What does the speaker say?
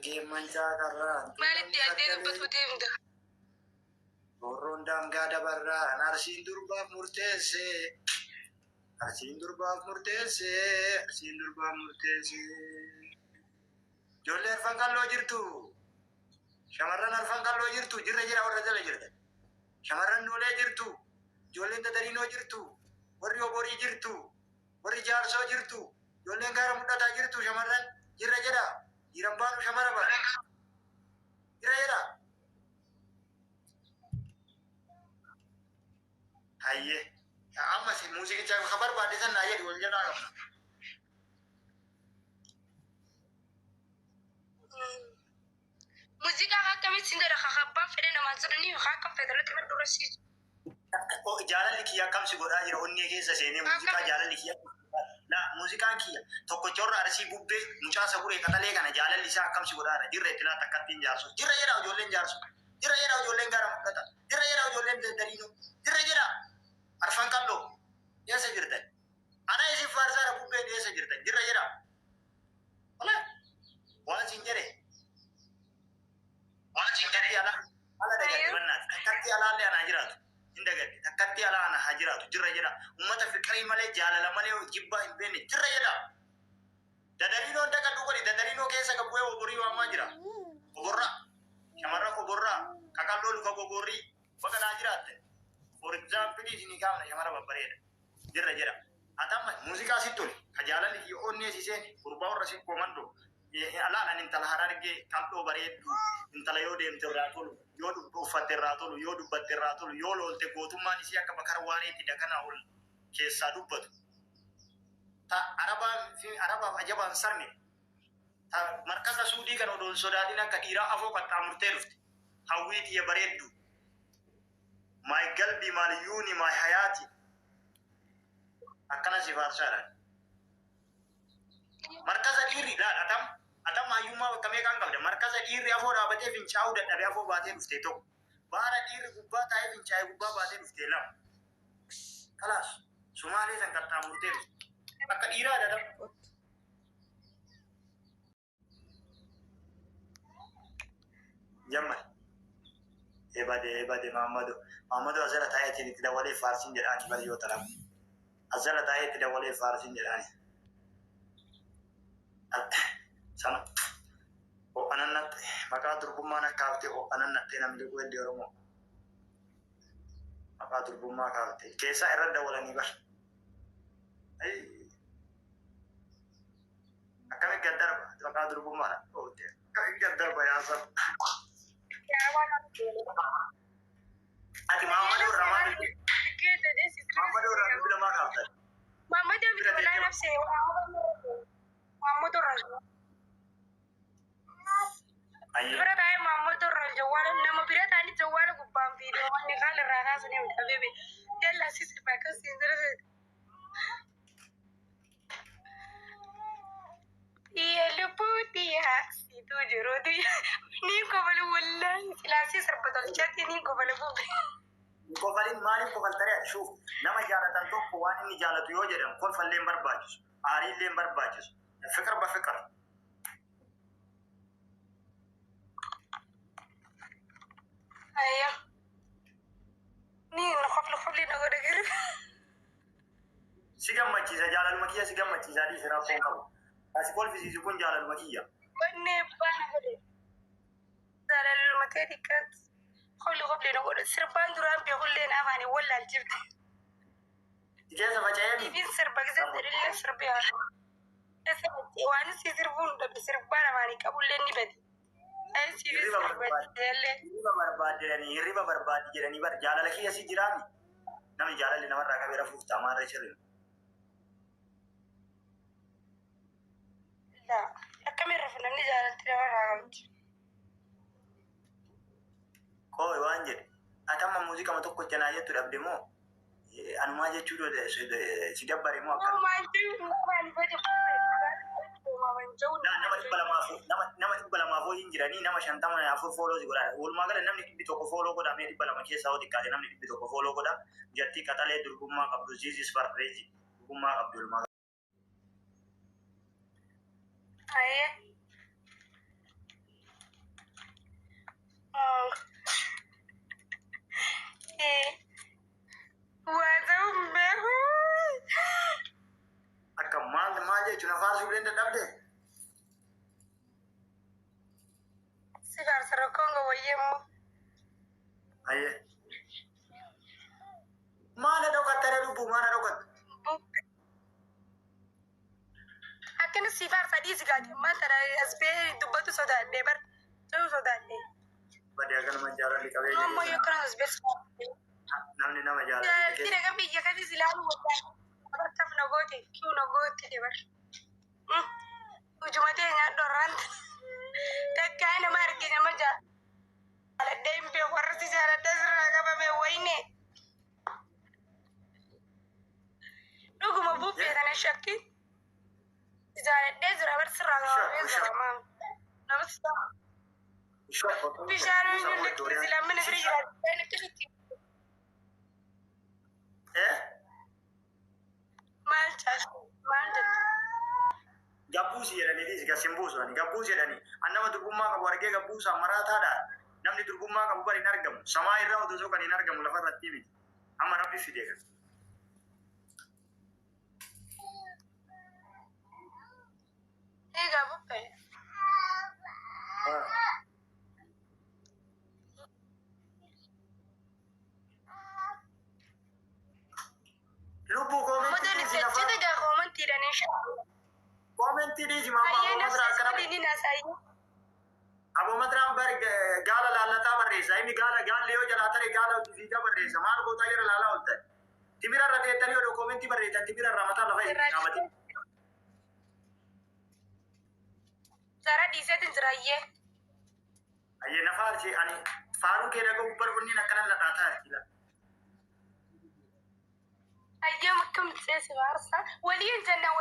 Deemancha karraan. Maalitti addee dubbatu deemta? Borroon daangaa dabarraan arsiin durbaaf murteesse. Arsiin durbaaf murteesse. Arsiin durbaaf murteesse. Ijoollee arfan qalloo jirtu. Shamarran arfan qalloo jirtu. Jirra jira warra jala jirta. Shamarran noolee jirtu. Ijoolleen dadariinoo jirtu. Warri oborii jirtu. Warri jaarsoo jirtu. Ijoolleen gaara mudhataa jirtu. Shamarran jirra jira. Jiran baanu shamara baanu. Jirra jira. Hayyee. Ammas muuziqicha kabar baadhisan naa jedhi wal jalaa qabna. Muuziqaa akkamitti sin jedha kakabbaan fedhe namaan jedhanii akka federaalatti kan durasiisu. Jaalalli kiyya akkamsi godhaa jira onnee keessa seenee muuziqaa jaalalli kiyya. Muuziqaan kiyya tokkochorra arsii bubbee mucaa saguree qatalee kana jaalalli isaa akkamsi godhaa jira. Jirra itti laata akkattiin jaarsu. Jirra jedha ijoolleen jaarsu. Jirra jedha ijoolleen gaara mudhata. Jirra jedha ijoolleen daddariinoo. Jirra jedha arfan qalloo. Eessa jirtan? Ana isin faarsaadha bubbeen eessa jirtan? Jirra jedha. Waan isin jedhe. Waan isin jedhe ala dagadde bannaati. Takkatti alaallee anaa jiraatu. Hin dagadde. Takkatti alaa ana haa jiraatu. Jirra jedha. Uummata fiqirii malee jaalala malee jibbaa hin beekne. Jirra jedha. Dadariinoo dhaqadhu godhi. Dadariinoo keessa gabu'ee oborii waamaa jira. Oborraa. Shamarran oborraa. Qaqalloo luka gogorrii. Bakka naa jiraatte. For example, isin kaafna shamara babbareeda. Jirra jedha. Atama muuziqaa sitti tole. Ka jaalalli kiyya onnee siseen gurbaa warra sin komando. Alaan intala harargee qal'oo bareeddu. Intala yoo deemte irraa tolu. Yoo uffatte irraa tolu. Yoo dubbatte irraa tolu. Yoo loolte gootummaan isii akka bakara waareetti dakanaa ol keessaa dubbatu. Arabaaf ajabaan sarme. Markaza suudii kan odoon sodaadhin akka dhiiraa afoo qaxxaamurtee dhufte. Hawwii tiyya bareeddu. My galbi maliyuni my hayati akkana si faarsaadhaan markaza dhiirri atam hayyummaa bakka meeqaan qabda markaza dhiirri afoo dhaabatee fincaa'uu dadhabee afoo baatee dhuftee tokko baara dhiirri gubbaa taa'ee fincaa'ee gubbaa baatee dhuftee lama kalaas sumaalee san qaxxaamurtee dhufte akka dhiiraa dadam jammal ebade Mamadou azala taa'eetiin itti dawalee faarsiin jedhaani bari yoo talamu. Azala taa'ee itti dawalee faarsiin jedhaani. Sana ho'anannatte maqaa durbummaan akka haftee ho'anannattee namni weelli Oromoo. Maqaa durbummaa kaaftee keessaa irra dawalanii bar. Akkamitti gaddarba maqaa durbummaadha. Akkamitti gaddarba yaasa. Ati Mamadou Ramadu. Mamadou Ramadu lama kaaftan. Mamadou bitu wala nafse. Mamadou Ramadu. Berapa ya Mamadou Ramadu wala nama berapa ni jawab gubbam video ni kalau rasa seni udah bebe. Dia lah sih pakai sendiri. Iya lupa dia itu juru dia. Ni kau boleh ulang. Silasi serbetul chat ini kau boleh buka. Kofalin maaliif kofaltaree shuuf nama jaalatan tokko waan inni jaalatu yoo jedhan kolfallee barbaachisu aariillee barbaachisu fikir ba fikir ayya ni naqofli nago dagir si gammachiisa jaalaluma kiyya si gammachiisa adii siraa foon qabu asi kolfisiisu kun jaalaluma kiyya wanne bana gode jaalaluma kee dikkat قبل نقول سربان درام بيقول لنا أماني ولا الجبت. جالس بجايني. في سربان زين دريلا سربيان. وأنا سيربون بسربان أماني كابول لني بدي. أنا سيربان دلله. ريبا برباد جراني بر جالا لكي يسي جرامي. نامي جالا لنا مرة كبيرة فوق تامان رشلين. لا أكمل رفنا مني جالا ترى راغمت. Koi wanjir, atama musika matuk kocana aja tu dah demo. Anu aja cudo deh, sudah bari mau kan. Nama ibbala maafoo hinjiranii nama shantama afur follow godha. Walumaa gala namni dhibbi tokko follow godha mee ibbala ma keessa hoti kaale namni dhibbi tokko follow godha. Jatti qatalee durgummaa qabdu ziizis farfreezi durgummaa qabdu walumaa. Ayee. Akka maal jechuun afaan suuleen dadhabde. Si faarsa rakkoon gawwayyemmoo. Ayyee. Maala dhokattee lubbuu maala dhokatte. Akkana si faarsa dhiisi gaati maanta as bee dubbatu sodaadhee bar ta'uu sodaadhee. Badee akkanuma jaalalli qabee. Ammoo yoo kana as bee namni nama jaalatu. Tira kan biyya kanis ilaalu waggaa abartaaf nagoote kiu nagoote debar. Ujumatee nyaadho ranta. Takkaa nama arge nama jaaladhee hin beeku warra si jaaladhee sirraa qabame wayne. Dhuguma bubbee kana shakki. Si jaaladhee jira bar sirraa qabamee jira maan. Namas bishaan inni nuti lammiin firii jiraatu. Gabbuusi jedhanii gasin buusani gabbuusi jedhanii annama durbummaa qabu argee gabbuusaa maraataadha namni durbummaa qabu kan hin argamu samaa irraa otoo kan hin argamu lafa irratti miti amma rabbi fidee kan. Egaa bubbee. Lubbuu Modelli seccete gaa koomentiidhaan koomenti dhiisi mammaa Aboo Madiraan bari gaala laallataa barreessa inni gaalli yoo jalaa tare gaala fiigaa barreessa maal gootaa jira laalaa ol ta'e timira irra teettanii odoo koomentii barreessan timira irraa mataa lafa hin qaabate. Sara dhiiseetiin jira ayyee. Ayyee na faarsi ani faaruu kee dhaga'u barbaanni akkana ladhaataa jira. Ayyee akkam seesi faarsa waliin jennaan